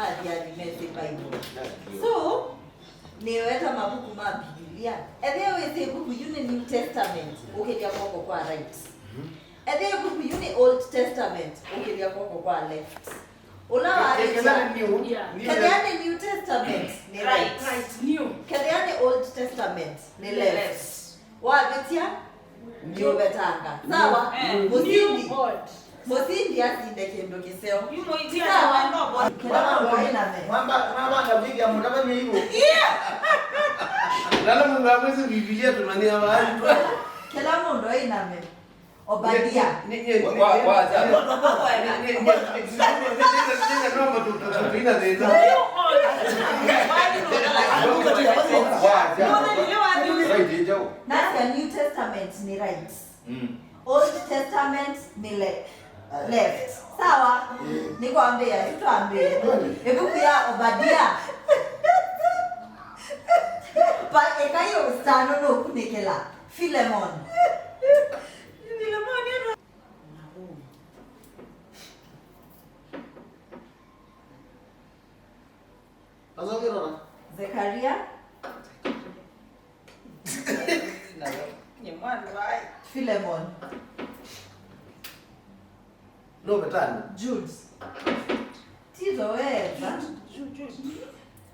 Athiani mese Bible. So, niweta mabuku ma Biblia. Ede we book you New Testament. Okay, dia koko kwa right. Ede book you Old Testament. Okay, dia koko kwa left. Ola Kadiani New Testament ni right. New. Kadiani Old Testament ni left. Wa betia ndio betanga. Sawa? Mosindi asinde kendo kiseo. Sawa ndo Mama kapiga mtaba ni hivyo. Lala Mungu hawezi Biblia tunania mahali tu. Kila mundo iname. Obadia. That's the New Testament ni right. Old Testament ni left. Sawa? Nikwambia, tuambie. Hebu pia Obadia. Pa ekayo stano no kunikela. Philemon. Zekaria. Philemon. No betani. Jude. Tizo weza.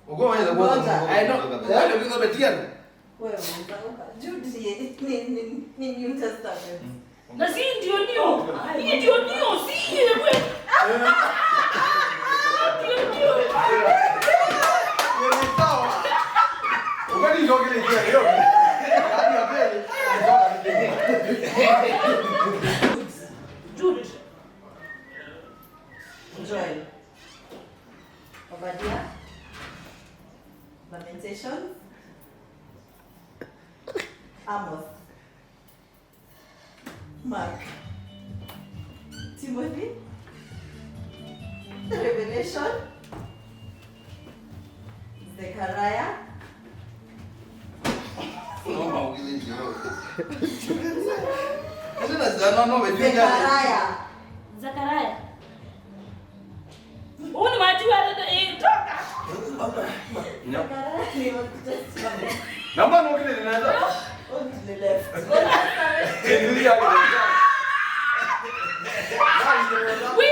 Ugo waweza kuona. I know. Wale wiko betiana. Wewe Jude ni New Testament. Na si ndio ndio. Hii ndio ndio si wewe. Ukani jogi ni leo. Hadi apeli. Jude. Joel. Obadia. Lamentation. Amos. Mark. Timothy. Revelation. Zechariah. Zechariah. Uni watu toka. Namba no kile ninaanza. On the left. We